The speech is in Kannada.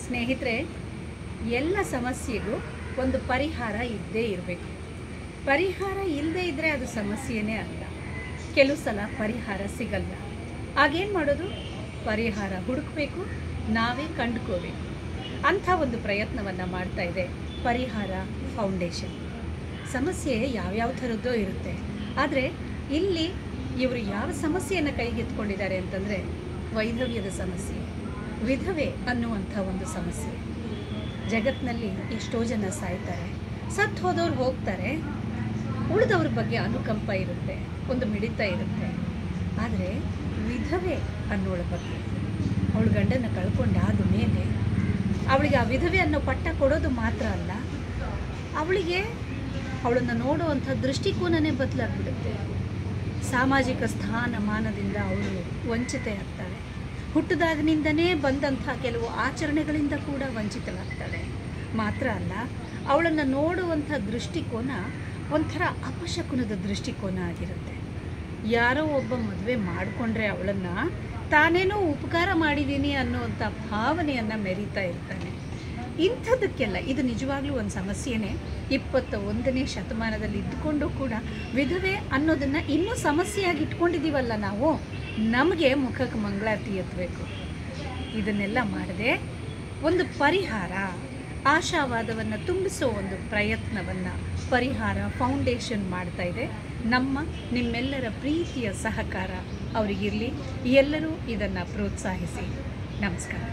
ಸ್ನೇಹಿತರೆ, ಎಲ್ಲ ಸಮಸ್ಯೆಗೂ ಒಂದು ಪರಿಹಾರ ಇದ್ದೇ ಇರಬೇಕು. ಪರಿಹಾರ ಇಲ್ಲದೇ ಇದ್ದರೆ ಅದು ಸಮಸ್ಯೆನೇ ಅಲ್ಲ. ಕೆಲವು ಸಲ ಪರಿಹಾರ ಸಿಗಲ್ಲ. ಆಗೇನು ಮಾಡೋದು? ಪರಿಹಾರ ಹುಡುಕಬೇಕು, ನಾವೇ ಕಂಡುಕೋಬೇಕು. ಅಂಥ ಒಂದು ಪ್ರಯತ್ನವನ್ನು ಮಾಡ್ತಾ ಇದೆ ಪರಿಹಾರ ಫೌಂಡೇಶನ್. ಸಮಸ್ಯೆ ಯಾವ್ಯಾವ ಥರದ್ದೋ ಇರುತ್ತೆ. ಆದರೆ ಇಲ್ಲಿ ಇವರು ಯಾವ ಸಮಸ್ಯೆಯನ್ನು ಕೈಗೆತ್ಕೊಂಡಿದ್ದಾರೆ ಅಂತಂದರೆ ವೈಧವ್ಯದ ಸಮಸ್ಯೆ, ವಿಧವೆ ಅನ್ನುವಂಥ ಒಂದು ಸಮಸ್ಯೆ. ಜಗತ್ತಿನಲ್ಲಿ ಎಷ್ಟೋ ಜನ ಸಾಯ್ತಾರೆ, ಸತ್ತು ಹೋದವ್ರು ಹೋಗ್ತಾರೆ, ಉಳಿದವ್ರ ಬಗ್ಗೆ ಅನುಕಂಪ ಇರುತ್ತೆ, ಒಂದು ಮಿಡಿತ ಇರುತ್ತೆ. ಆದರೆ ವಿಧವೆ ಅನ್ನೋಳ ಬಗ್ಗೆ, ಅವಳು ಗಂಡನ ಕಳ್ಕೊಂಡಾದ ಮೇಲೆ ಅವಳಿಗೆ ಆ ವಿಧವೆ ಅನ್ನೋ ಪಟ್ಟ ಕೊಡೋದು ಮಾತ್ರ ಅಲ್ಲ, ಅವಳಿಗೆ ಅವಳನ್ನು ನೋಡುವಂಥ ದೃಷ್ಟಿಕೋನನೇ ಬದಲಾಗ್ಬಿಡುತ್ತೆ. ಸಾಮಾಜಿಕ ಸ್ಥಾನಮಾನದಿಂದ ಅವಳು ವಂಚಿತೆ ಆಗ್ತಾಳೆ. ಹುಟ್ಟಿದಾಗಿನಿಂದನೇ ಬಂದಂಥ ಕೆಲವು ಆಚರಣೆಗಳಿಂದ ಕೂಡ ವಂಚಿತಳಾಗ್ತಾಳೆ. ಮಾತ್ರ ಅಲ್ಲ, ಅವಳನ್ನು ನೋಡುವಂಥ ದೃಷ್ಟಿಕೋನ ಒಂಥರ ಅಪಶಕುನದ ದೃಷ್ಟಿಕೋನ ಆಗಿರುತ್ತೆ. ಯಾರೋ ಒಬ್ಬ ಮದುವೆ ಮಾಡಿಕೊಂಡ್ರೆ ಅವಳನ್ನು ತಾನೇನೋ ಉಪಕಾರ ಮಾಡಿದ್ದೀನಿ ಅನ್ನುವಂಥ ಭಾವನೆಯನ್ನು ಮೆರೀತಾ ಇರ್ತಾನೆ. ಇಂಥದಕ್ಕೆಲ್ಲ ಇದು ನಿಜವಾಗ್ಲೂ ಒಂದು ಸಮಸ್ಯೆನೇ. 21ನೇ ಶತಮಾನದಲ್ಲಿ ಇದ್ದುಕೊಂಡು ಕೂಡ ವಿಧವೆ ಅನ್ನೋದನ್ನು ಇನ್ನೂ ಸಮಸ್ಯೆಯಾಗಿ ಇಟ್ಕೊಂಡಿದ್ದೀವಲ್ಲ ನಾವು. ನಮಗೆ ಮುಖಕ್ಕೆ ಮಂಗಳಾರತಿ ಎತ್ತಬೇಕು. ಇದನ್ನೆಲ್ಲ ಮಾಡದೆ ಒಂದು ಪರಿಹಾರ, ಆಶಾವಾದವನ್ನು ತುಂಬಿಸೋ ಒಂದು ಪ್ರಯತ್ನವನ್ನು ಪರಿಹಾರ ಫೌಂಡೇಶನ್ ಮಾಡ್ತಾ ಇದೆ. ನಿಮ್ಮೆಲ್ಲರ ಪ್ರೀತಿಯ ಸಹಕಾರ ಅವರಿಗಿರಲಿ. ಎಲ್ಲರೂ ಇದನ್ನು ಪ್ರೋತ್ಸಾಹಿಸಿ. ನಮಸ್ಕಾರ.